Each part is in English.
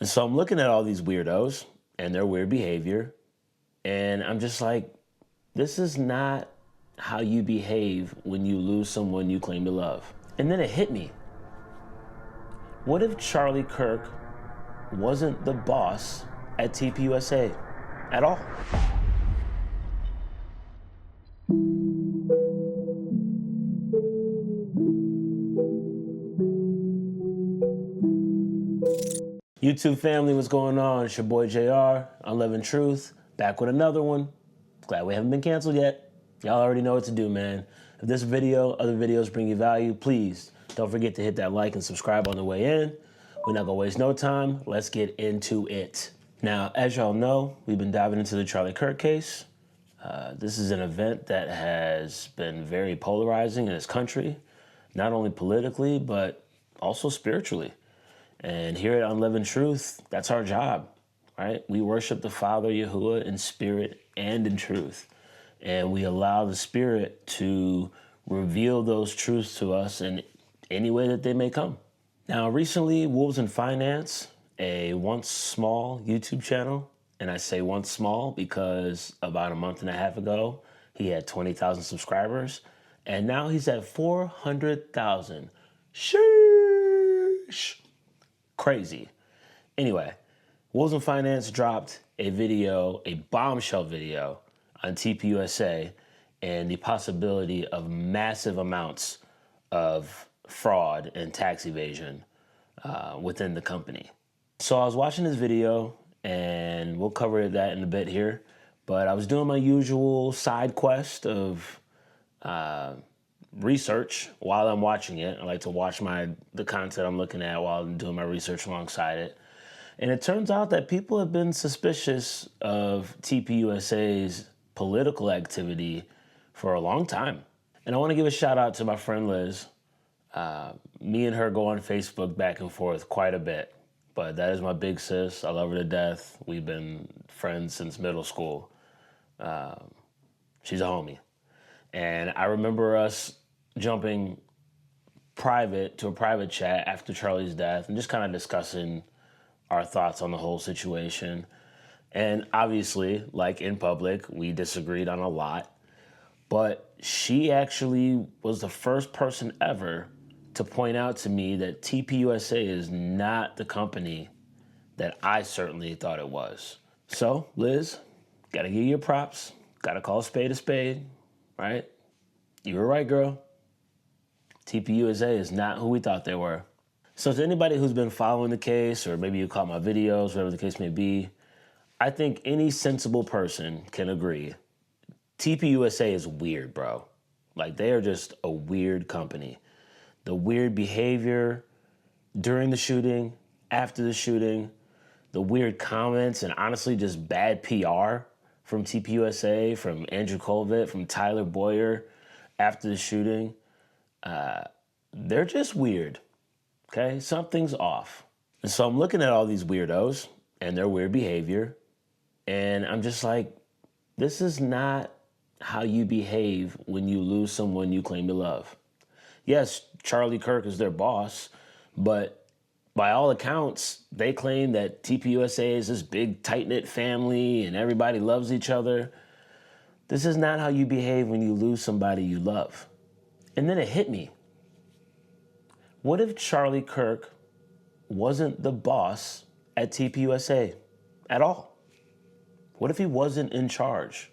And so I'm looking at all these weirdos and their weird behavior, and I'm just like, this is not how you behave when you lose someone you claim to love. And then it hit me. What if Charlie Kirk wasn't the boss at TPUSA at all? YouTube family, what's going on? It's your boy JR, Unleavened Truth, back with another one. Glad we haven't been canceled yet. Y'all already know what to do, man. If this video, other videos bring you value, please don't forget to hit that like and subscribe on the way in. We're not gonna waste no time. Let's get into it. Now, as y'all know, we've been diving into the Charlie Kirk case. This is an event that has been very polarizing in this country, not only politically, but also spiritually. And here at Unleavened Truth, that's our job, right? We worship the Father, Yahuwah, in spirit and in truth. And we allow the Spirit to reveal those truths to us in any way that they may come. Now, recently, Wolves in Finance, a once small YouTube channel, and I say once small because about a month and a half ago, he had 20,000 subscribers, and now he's at 400,000. Sheesh. Crazy. Anyway, Wolves in Finance dropped a video, a bombshell video on TPUSA and the possibility of massive amounts of fraud and tax evasion within the company. So I was watching this video, and we'll cover that in a bit here, but I was doing my usual side quest of research while I'm watching it. I like to watch the content I'm looking at while I'm doing my research alongside it. And it turns out that people have been suspicious of TPUSA's political activity for a long time. And I want to give a shout out to my friend Liz. Me and her go on Facebook back and forth quite a bit, but that is my big sis. I love her to death. We've been friends since middle school. She's a homie. And I remember us jumping private to a private chat after Charlie's death and just kind of discussing our thoughts on the whole situation. And obviously, like in public, we disagreed on a lot, but she actually was the first person ever to point out to me that TPUSA is not the company that I certainly thought it was. So, Liz, gotta give you your props, gotta call a spade, right? You were right, girl. TPUSA is not who we thought they were. So to anybody who's been following the case, or maybe you caught my videos, whatever the case may be, I think any sensible person can agree TPUSA is weird, bro. Like, they are just a weird company. The weird behavior during the shooting, after the shooting, the weird comments, and honestly just bad PR from TPUSA, from Andrew Colvett, from Tyler Boyer after the shooting. They're just weird, okay? Something's off. And so I'm looking at all these weirdos and their weird behavior, and I'm just like, this is not how you behave when you lose someone you claim to love. Yes, Charlie Kirk is their boss, but by all accounts, they claim that TPUSA is this big, tight-knit family and everybody loves each other. This is not how you behave when you lose somebody you love. And then it hit me. What if Charlie Kirk wasn't the boss at TPUSA at all? What if he wasn't in charge?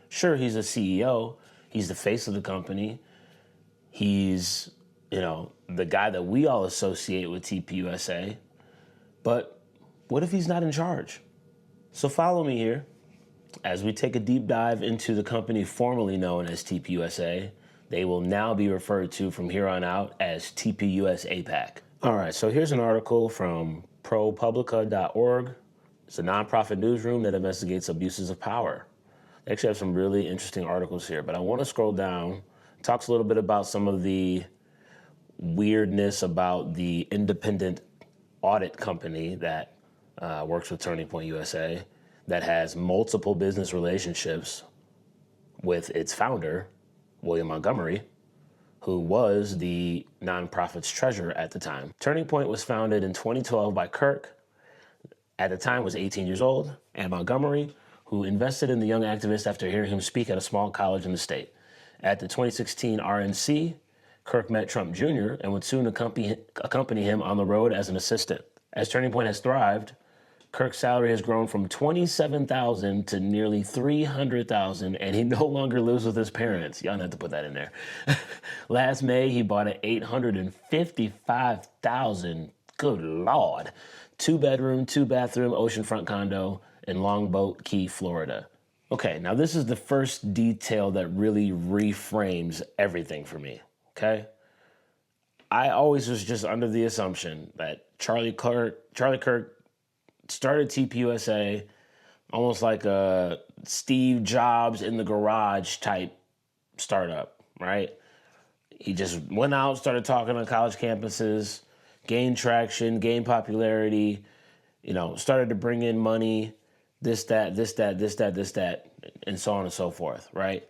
Sure, he's a CEO. He's the face of the company. He's, the guy that we all associate with TPUSA. But what if he's not in charge? So follow me here as we take a deep dive into the company formerly known as TPUSA. They will now be referred to from here on out as TPUS APAC. All right, so here's an article from ProPublica.org. It's a nonprofit newsroom that investigates abuses of power. They actually have some really interesting articles here, but I want to scroll down. It talks a little bit about some of the weirdness about the independent audit company that works with Turning Point USA that has multiple business relationships with its founder, William Montgomery, who was the nonprofit's treasurer at the time. Turning Point was founded in 2012 by Kirk. at the time was 18 years old, and Montgomery, who invested in the young activist after hearing him speak at a small college in the state. At the 2016 RNC, Kirk met Trump Jr. and would soon accompany him on the road as an assistant. As Turning Point has thrived, Kirk's salary has grown from $27,000 to nearly $300,000, and he no longer lives with his parents. Y'all have to put that in there. Last May, he bought an $855,000, good Lord, 2-bedroom, 2-bathroom oceanfront condo in Longboat Key, Florida. Okay, now this is the first detail that really reframes everything for me, okay? I always was just under the assumption that Charlie Kirk started TPUSA almost like a Steve Jobs in the garage type startup, right? He just went out, started talking on college campuses, gained traction, gained popularity, started to bring in money, this, that, and so on and so forth, right?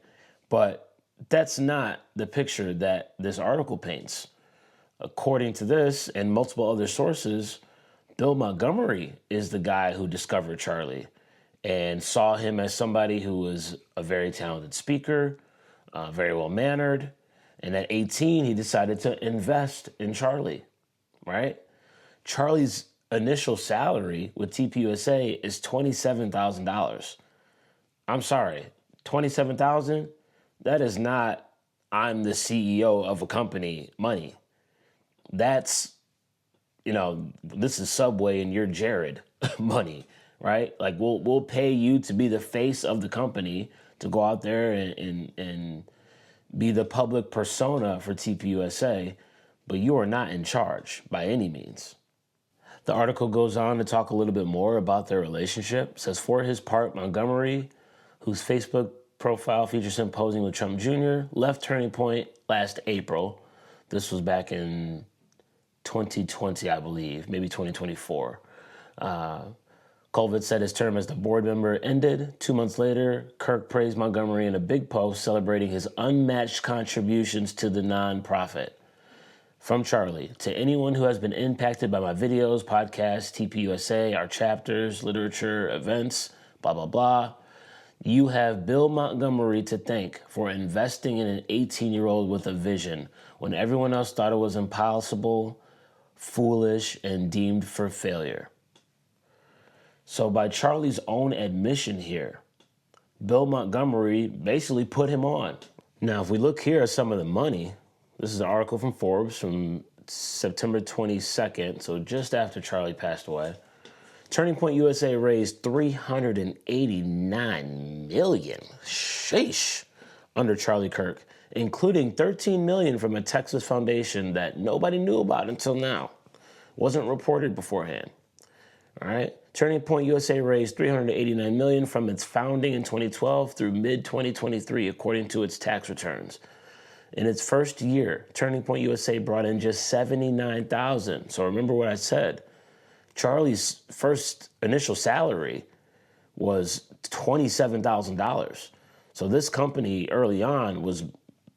But that's not the picture that this article paints. According to this and multiple other sources, Bill Montgomery is the guy who discovered Charlie and saw him as somebody who was a very talented speaker, very well-mannered, and at 18, he decided to invest in Charlie, right? Charlie's initial salary with TPUSA is $27,000. I'm sorry, $27,000? That is not I'm the CEO of a company money. That's, this is Subway and you're Jared money, right? Like we'll pay you to be the face of the company, to go out there and be the public persona for TPUSA, but you are not in charge by any means. The article goes on to talk a little bit more about their relationship. It says, for his part, Montgomery, whose Facebook profile features him posing with Trump Jr., left Turning Point last April. This was back in 2020, I believe, maybe 2024. Colvin said his term as the board member ended. 2 months later, Kirk praised Montgomery in a big post celebrating his unmatched contributions to the nonprofit. From Charlie, to anyone who has been impacted by my videos, podcasts, TPUSA, our chapters, literature, events, blah, blah, blah, you have Bill Montgomery to thank for investing in an 18-year-old with a vision when everyone else thought it was impossible, foolish, and deemed for failure. So by Charlie's own admission here, Bill Montgomery basically put him on. Now, if we look here at some of the money, this is an article from Forbes from September 22nd, so just after Charlie passed away. Turning Point USA raised $389 million, sheesh, under Charlie Kirk, including $13 million from a Texas foundation that nobody knew about until now. Wasn't reported beforehand. All right. Turning Point USA raised $389 million from its founding in 2012 through mid-2023, according to its tax returns. In its first year, Turning Point USA brought in just $79,000. So remember what I said. Charlie's first initial salary was $27,000. So this company early on was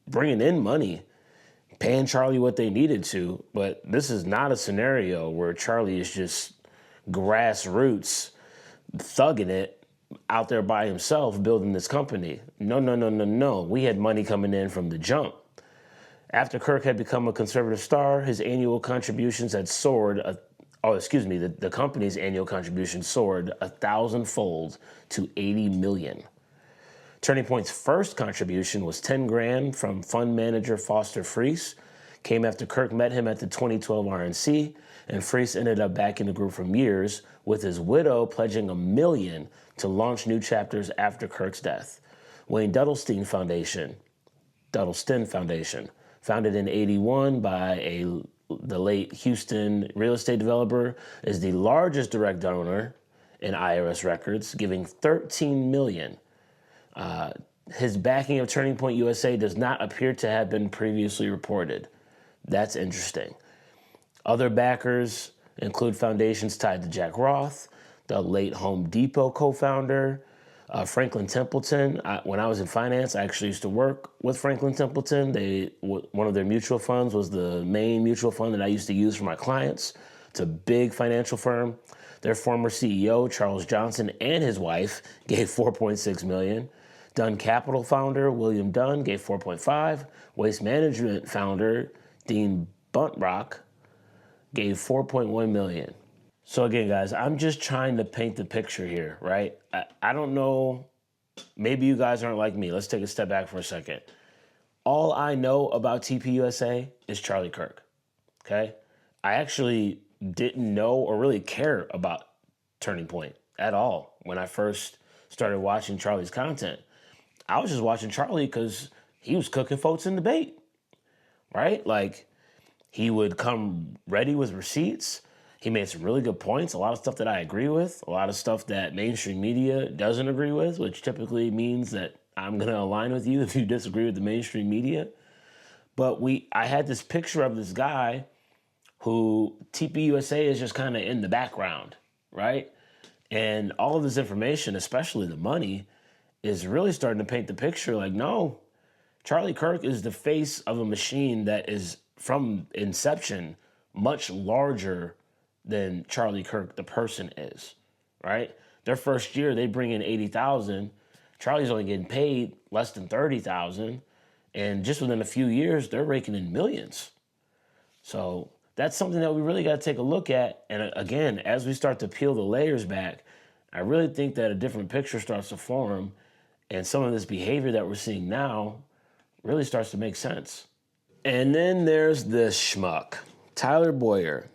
bringing in money, paying Charlie what they needed to. But this is not a scenario where Charlie is just grassroots thugging it out there by himself building this company. No. We had money coming in from the jump. After Kirk had become a conservative star, his annual contributions had soared. The company's annual contribution soared 1,000-fold to $80 million. Turning Point's first contribution was $10,000 from fund manager Foster Friess. Came after Kirk met him at the 2012 RNC, and Friess ended up backing the group for years, with his widow pledging $1 million to launch new chapters after Kirk's death. Wayne Duddleston Foundation, founded in '81 by the late Houston real estate developer, is the largest direct donor in IRS records, giving $13 million. His backing of Turning Point USA does not appear to have been previously reported. That's interesting. Other backers include foundations tied to Jack Roth, the late Home Depot co-founder, Franklin Templeton. When I was in finance, I actually used to work with Franklin Templeton. One of their mutual funds was the main mutual fund that I used to use for my clients. It's a big financial firm. Their former CEO, Charles Johnson, and his wife gave $4.6 million. Dunn Capital founder, William Dunn, gave $4.5. Waste Management founder, Dean Buntrock, gave $4.1 million. So again, guys, I'm just trying to paint the picture here, right? I don't know. Maybe you guys aren't like me. Let's take a step back for a second. All I know about TPUSA is Charlie Kirk, okay? I actually didn't know or really care about Turning Point at all when I first started watching Charlie's content. I was just watching Charlie because he was cooking folks in debate, right? Like, he would come ready with receipts. He made some really good points, a lot of stuff that I agree with, a lot of stuff that mainstream media doesn't agree with, which typically means that I'm going to align with you if you disagree with the mainstream media. But I had this picture of this guy who TPUSA is just kind of in the background, right? And all of this information, especially the money, is really starting to paint the picture like, no, Charlie Kirk is the face of a machine that is, from inception, much larger than Charlie Kirk, the person, is, right? Their first year, they bring in 80,000. Charlie's only getting paid less than 30,000. And just within a few years, they're raking in millions. So that's something that we really got to take a look at. And again, as we start to peel the layers back, I really think that a different picture starts to form. And some of this behavior that we're seeing now really starts to make sense. And then there's this schmuck, Tyler Boyer,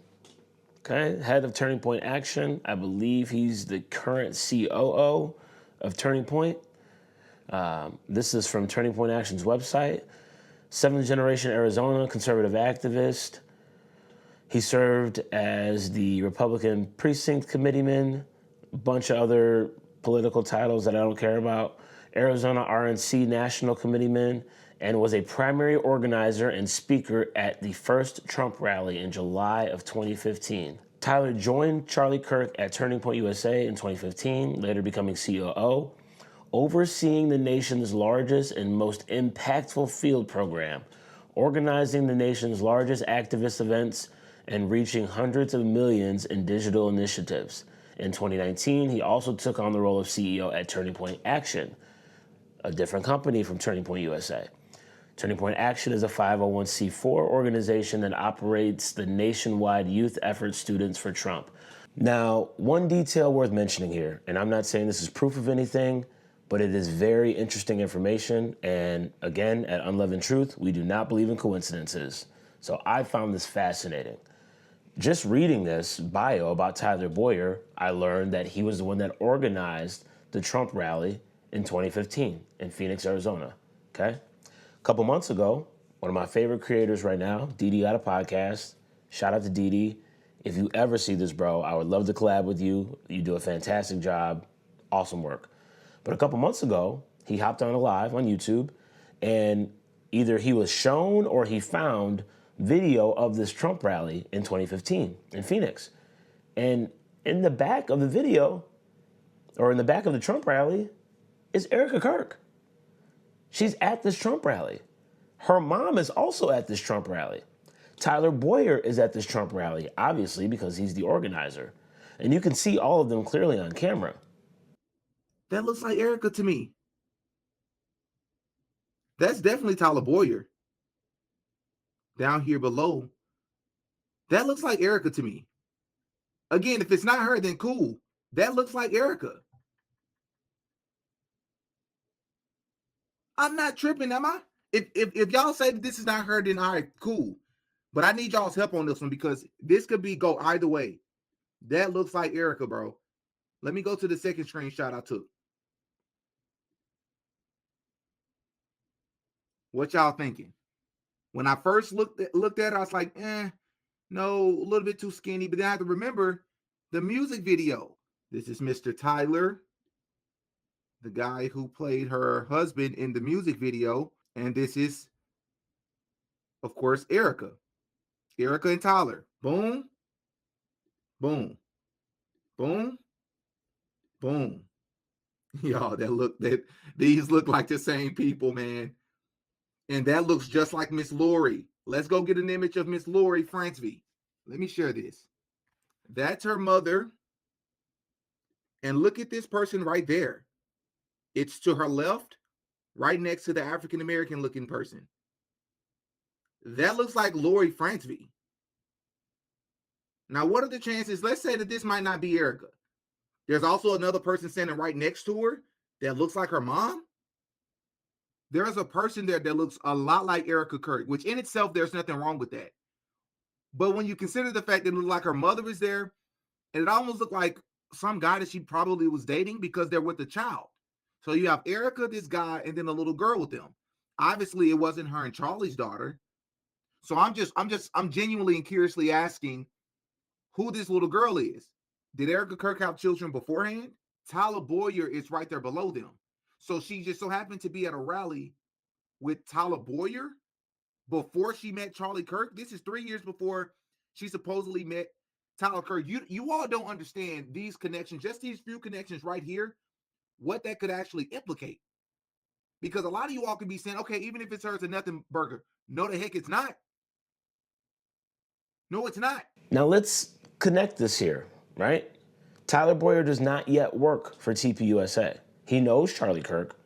okay, head of Turning Point Action. I believe he's the current COO of Turning Point. This is from Turning Point Action's website. Seventh generation Arizona conservative activist. He served as the Republican precinct committeeman, a bunch of other political titles that I don't care about. Arizona RNC national committeeman, and was a primary organizer and speaker at the first Trump rally in July of 2015. Tyler joined Charlie Kirk at Turning Point USA in 2015, later becoming COO, overseeing the nation's largest and most impactful field program, organizing the nation's largest activist events, and reaching hundreds of millions in digital initiatives. In 2019, he also took on the role of CEO at Turning Point Action, a different company from Turning Point USA. Turning Point Action is a 501c4 organization that operates the nationwide youth effort Students for Trump. Now, one detail worth mentioning here, and I'm not saying this is proof of anything, but it is very interesting information. And again, at Unleavened Truth, we do not believe in coincidences. So I found this fascinating. Just reading this bio about Tyler Boyer, I learned that he was the one that organized the Trump rally in 2015 in Phoenix, Arizona, okay? A couple months ago, one of my favorite creators right now, Didi, got a podcast. Shout out to Didi. If you ever see this, bro, I would love to collab with you. You do a fantastic job. Awesome work. But a couple months ago, he hopped on a live on YouTube, and either he was shown or he found video of this Trump rally in 2015 in Phoenix. And in the back of the video, or in the back of the Trump rally, is Erika Kirk. She's at this Trump rally. Her mom is also at this Trump rally. Tyler Boyer is at this Trump rally, obviously, because he's the organizer. And you can see all of them clearly on camera. That looks like Erika to me. That's definitely Tyler Boyer. Down here below, that looks like Erika to me. Again, if it's not her, then cool. That looks like Erika. I'm not tripping, am I? If y'all say that this is not her, then all right, cool. But I need y'all's help on this one because this could go either way. That looks like Erika, bro. Let me go to the second screenshot I took. What y'all thinking? When I first looked at it, I was like, no, a little bit too skinny. But then I have to remember the music video. This is Mr. Tyler, the guy who played her husband in the music video. And this is, of course, Erika. Erika and Tyler. Boom, boom, boom, boom. Y'all, these look like the same people, man. And that looks just like Miss Lori. Let's go get an image of Miss Lori Francevy. Let me share this. That's her mother. And look at this person right there. It's to her left, right next to the African American looking person. That looks like Lori Franksby. Now, what are the chances? Let's say that this might not be Erika. There's also another person standing right next to her that looks like her mom. There's a person there that looks a lot like Erika Kirk, which in itself, there's nothing wrong with that. But when you consider the fact that it looked like her mother is there, and it almost looked like some guy that she probably was dating because they're with a child. So you have Erika, this guy, and then a little girl with them. Obviously, it wasn't her and Charlie's daughter. So I'm genuinely and curiously asking who this little girl is. Did Erika Kirk have children beforehand? Tyler Boyer is right there below them. So she just so happened to be at a rally with Tyler Boyer before she met Charlie Kirk. This is 3 years before she supposedly met Tyler Kirk. You all don't understand these connections, just these few connections right here, what that could actually implicate. Because a lot of you all could be saying, okay, even if it's her, it's a nothing burger. No, the heck it's not. No, it's not. Now let's connect this here, right? Tyler Boyer does not yet work for TPUSA. He knows Charlie Kirk,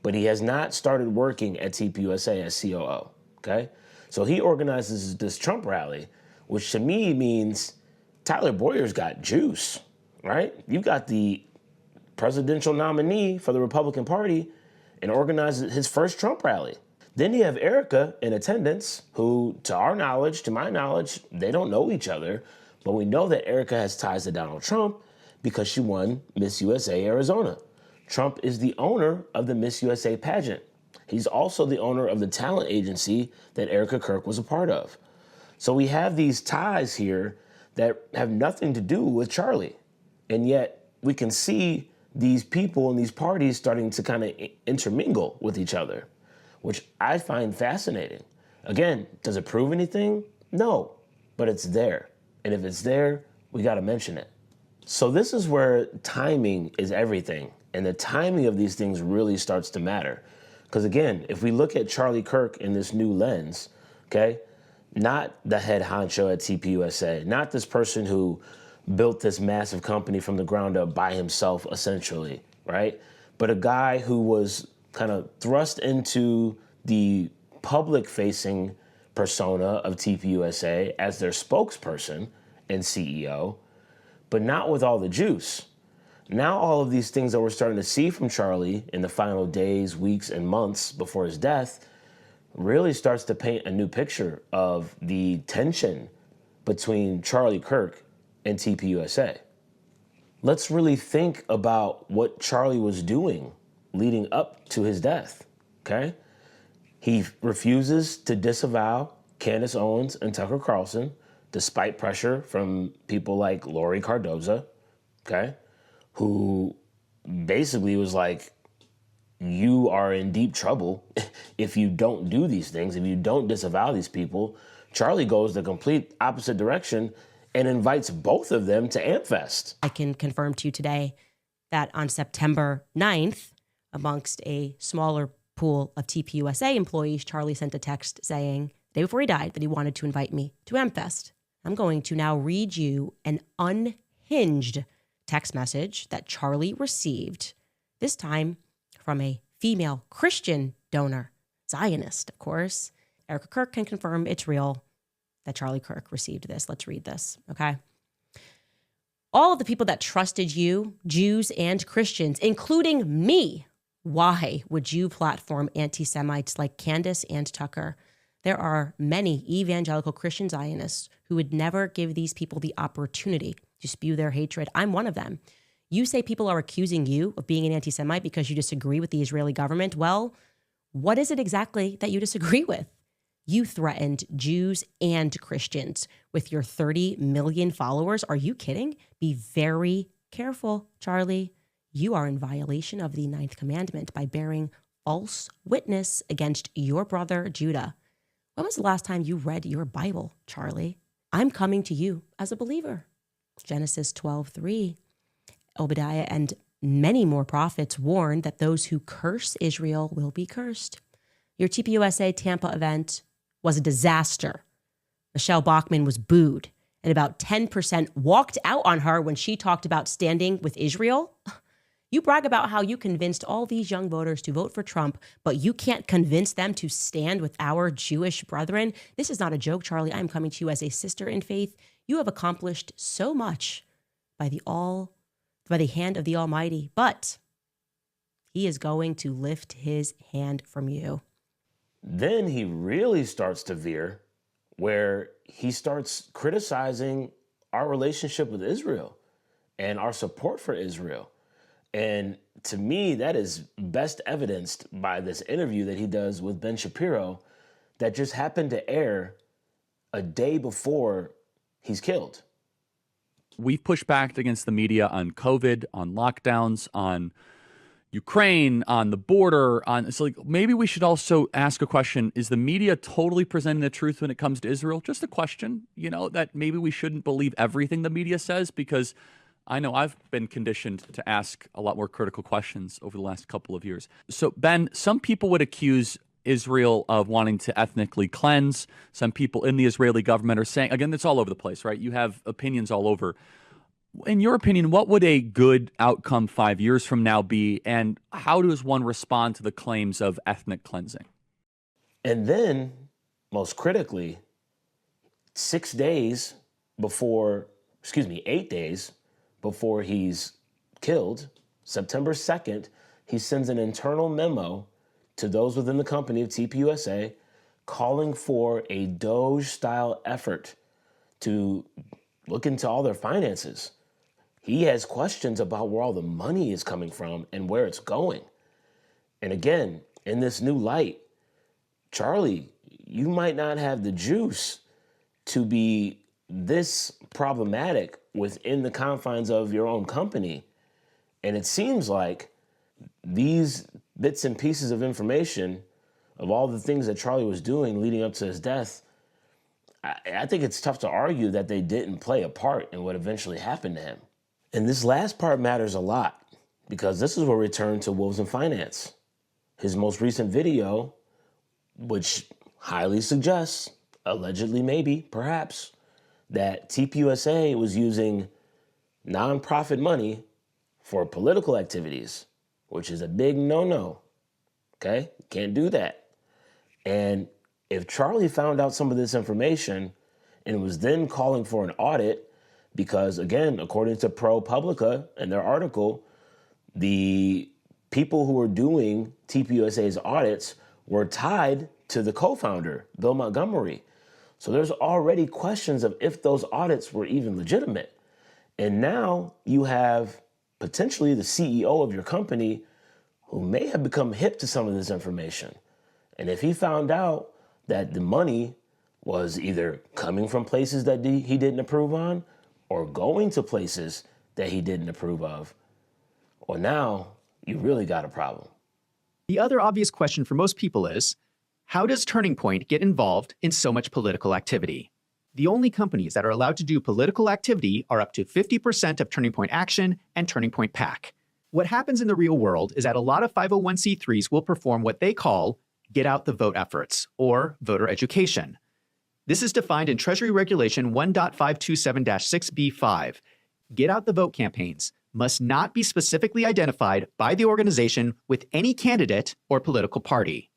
but he has not started working at TPUSA as COO, okay? So he organizes this Trump rally, which to me means Tyler Boyer's got juice, right? You got the presidential nominee for the Republican Party and organizes his first Trump rally. Then you have Erika in attendance, who, to our knowledge, to my knowledge, they don't know each other, but we know that Erika has ties to Donald Trump because she won Miss USA Arizona. Trump is the owner of the Miss USA pageant. He's also the owner of the talent agency that Erika Kirk was a part of. So we have these ties here that have nothing to do with Charlie. And yet we can see these people and these parties starting to kind of intermingle with each other, which I find fascinating. Again, does it prove anything? No, but it's there. And if it's there, we got to mention it. So this is where timing is everything. And the timing of these things really starts to matter. Because again, if we look at Charlie Kirk in this new lens, okay, not the head honcho at TPUSA, not this person who built this massive company from the ground up by himself, essentially, right? But a guy who was kind of thrust into the public-facing persona of TPUSA as their spokesperson and CEO, but not with all the juice. Now all of these things that we're starting to see from Charlie in the final days, weeks, and months before his death really starts to paint a new picture of the tension between Charlie Kirk and TPUSA. Let's really think about what Charlie was doing leading up to his death, okay? He refuses to disavow Candace Owens and Tucker Carlson, despite pressure from people like Lori Cardoza, okay? Who basically was like, you are in deep trouble if you don't do these things, if you don't disavow these people. Charlie goes the complete opposite direction and invites both of them to AmpFest. I can confirm to you today that on September 9th, amongst a smaller pool of TPUSA employees, Charlie sent a text saying, the day before he died, that he wanted to invite me to AmpFest. I'm going to now read you an unhinged text message that Charlie received, this time from a female Christian donor, Zionist, of course. Erika Kirk can confirm it's real that Charlie Kirk received this. Let's read this, okay? All of the people that trusted you, Jews and Christians, including me, why would you platform anti-Semites like Candace and Tucker? There are many evangelical Christian Zionists who would never give these people the opportunity to spew their hatred. I'm one of them. You say people are accusing you of being an anti-Semite because you disagree with the Israeli government. Well, what is it exactly that you disagree with? You threatened Jews and Christians with your 30 million followers. Are you kidding? Be very careful, Charlie. You are in violation of the 9th commandment by bearing false witness against your brother Judah. When was the last time you read your Bible, Charlie? I'm coming to you as a believer. Genesis 12:3. Obadiah and many more prophets warn that those who curse Israel will be cursed. Your TPUSA Tampa event was a disaster. Michelle Bachmann was booed, and about 10% walked out on her when she talked about standing with Israel. You brag about how you convinced all these young voters to vote for Trump, but you can't convince them to stand with our Jewish brethren. This is not a joke, Charlie. I'm coming to you as a sister in faith. You have accomplished so much by the hand of the Almighty, but he is going to lift his hand from you. Then he really starts to veer, where he starts criticizing our relationship with Israel and our support for Israel. And to me, that is best evidenced by this interview that he does with Ben Shapiro that just happened to air a day before he's killed. We've pushed back against the media on COVID, on lockdowns, on Ukraine, on the border. So like, maybe we should also ask a question. Is the media totally presenting the truth when it comes to Israel? Just a question, that maybe we shouldn't believe everything the media says, because I know I've been conditioned to ask a lot more critical questions over the last couple of years. So, Ben, some people would accuse Israel of wanting to ethnically cleanse. Some people in the Israeli government are saying, again, it's all over the place, right? You have opinions all over. In your opinion, what would a good outcome 5 years from now be? And how does one respond to the claims of ethnic cleansing? And then, most critically, 8 days before he's killed, September 2nd, he sends an internal memo to those within the company of TPUSA calling for a Doge-style effort to look into all their finances. He has questions about where all the money is coming from and where it's going. And again, in this new light, Charlie, you might not have the juice to be this problematic within the confines of your own company. And it seems like these bits and pieces of information of all the things that Charlie was doing leading up to his death, I think it's tough to argue that they didn't play a part in what eventually happened to him. And this last part matters a lot, because this is where we return to Wolves in Finance. His most recent video, which highly suggests, allegedly maybe, perhaps, that TPUSA was using nonprofit money for political activities, which is a big no-no, okay? Can't do that. And if Charlie found out some of this information and was then calling for an audit, because again, according to ProPublica and their article, the people who were doing TPUSA's audits were tied to the co-founder, Bill Montgomery. So there's already questions of if those audits were even legitimate. And now you have potentially the CEO of your company who may have become hip to some of this information. And if he found out that the money was either coming from places that he didn't approve on or going to places that he didn't approve of, well, now you really got a problem. The other obvious question for most people is, how does Turning Point get involved in so much political activity? The only companies that are allowed to do political activity are up to 50% of Turning Point Action and Turning Point PAC. What happens in the real world is that a lot of 501c3s will perform what they call get out the vote efforts, or voter education. This is defined in Treasury Regulation 1.527-6B5. Get out the vote campaigns must not be specifically identified by the organization with any candidate or political party.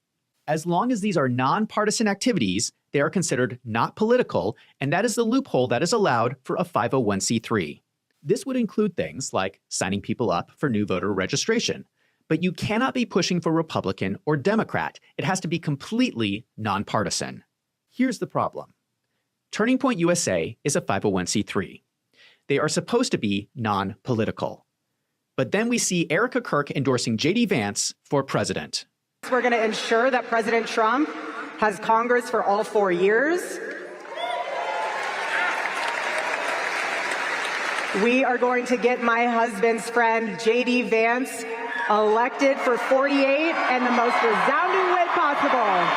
As long as these are nonpartisan activities, they are considered not political, and that is the loophole that is allowed for a 501c3. This would include things like signing people up for new voter registration. But you cannot be pushing for Republican or Democrat. It has to be completely nonpartisan. Here's the problem. Turning Point USA is a 501c3. They are supposed to be non-political. But then we see Erika Kirk endorsing J.D. Vance for president. We're going to ensure that President Trump has Congress for all 4 years. We are going to get my husband's friend, J.D. Vance, elected for 48 and the most resounding win possible.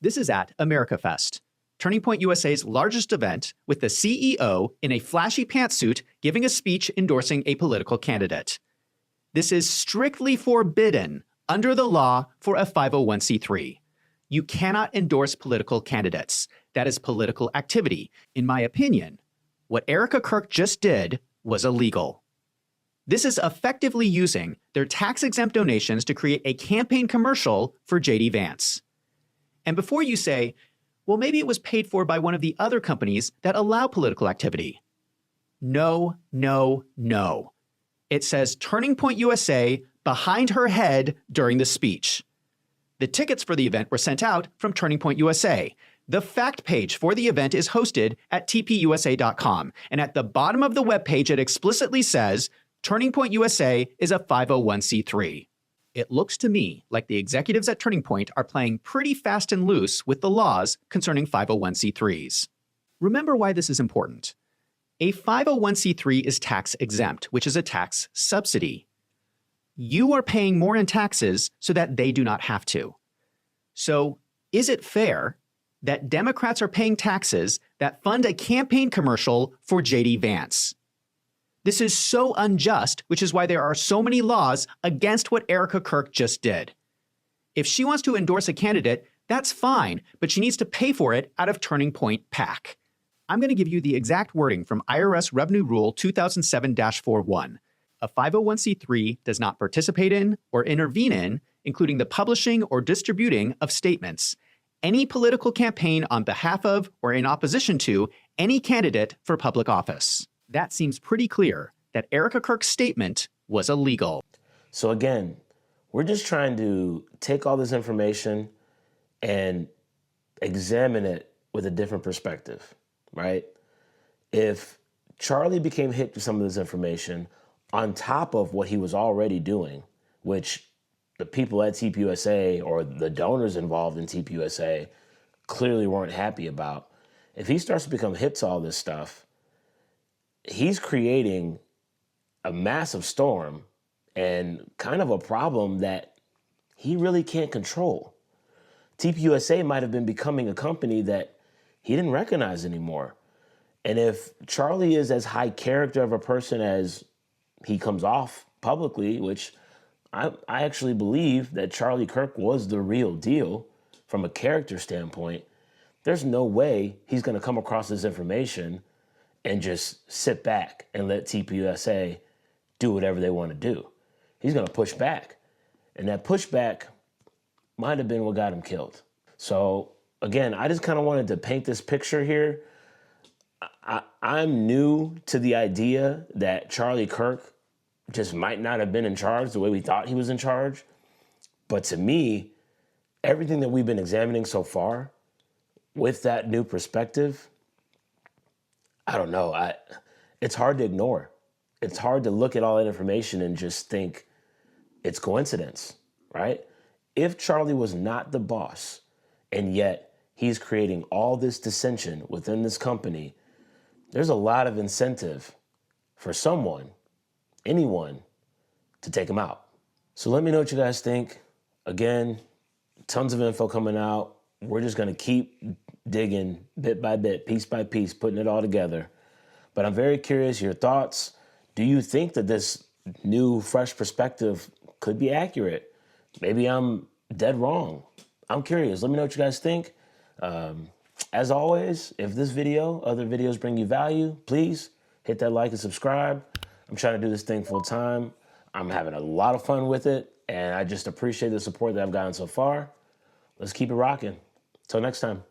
This is at America Fest, Turning Point USA's largest event, with the CEO in a flashy pantsuit giving a speech endorsing a political candidate. This is strictly forbidden under the law for a 501c3. You cannot endorse political candidates. That is political activity. In my opinion, what Erika Kirk just did was illegal. This is effectively using their tax-exempt donations to create a campaign commercial for JD Vance. And before you say, well, maybe it was paid for by one of the other companies that allow political activity. No, no, no. It says Turning Point USA behind her head during the speech. The tickets for the event were sent out from Turning Point USA. The fact page for the event is hosted at tpusa.com. And at the bottom of the webpage, it explicitly says Turning Point USA is a 501c3. It looks to me like the executives at Turning Point are playing pretty fast and loose with the laws concerning 501c3s. Remember why this is important. A 501c3 is tax exempt, which is a tax subsidy. You are paying more in taxes so that they do not have to. So, is it fair that Democrats are paying taxes that fund a campaign commercial for JD Vance? This is so unjust, which is why there are so many laws against what Erika Kirk just did. If she wants to endorse a candidate, that's fine, but she needs to pay for it out of Turning Point PAC. I'm going to give you the exact wording from IRS Revenue Rule 2007-41. A 501c3 does not participate in or intervene in, including the publishing or distributing of statements, any political campaign on behalf of or in opposition to any candidate for public office. That seems pretty clear that Erika Kirk's statement was illegal. So again, we're just trying to take all this information and examine it with a different perspective, right? If Charlie became hit with some of this information on top of what he was already doing, which the people at TPUSA or the donors involved in TPUSA clearly weren't happy about, if he starts to become hip to all this stuff, he's creating a massive storm and kind of a problem that he really can't control. TPUSA might have been becoming a company that he didn't recognize anymore. And if Charlie is as high character of a person as he comes off publicly, which I actually believe that Charlie Kirk was the real deal from a character standpoint, there's no way he's going to come across this information and just sit back and let TPUSA do whatever they want to do. He's going to push back. And that pushback might have been what got him killed. So again, I just kind of wanted to paint this picture here. I'm new to the idea that Charlie Kirk just might not have been in charge the way we thought he was in charge. But to me, everything that we've been examining so far with that new perspective, I don't know. It's hard to ignore. It's hard to look at all that information and just think it's coincidence, right? If Charlie was not the boss and yet he's creating all this dissension within this company, there's a lot of incentive for someone, anyone, to take him out. So let me know what you guys think. Again, tons of info coming out. We're just going to keep digging bit by bit, piece by piece, putting it all together. But I'm very curious your thoughts. Do you think that this new, fresh perspective could be accurate? Maybe I'm dead wrong. I'm curious. Let me know what you guys think. As always, if this video, other videos bring you value, please hit that like and subscribe. I'm trying to do this thing full time. I'm having a lot of fun with it, and I just appreciate the support that I've gotten so far. Let's keep it rocking. Till next time.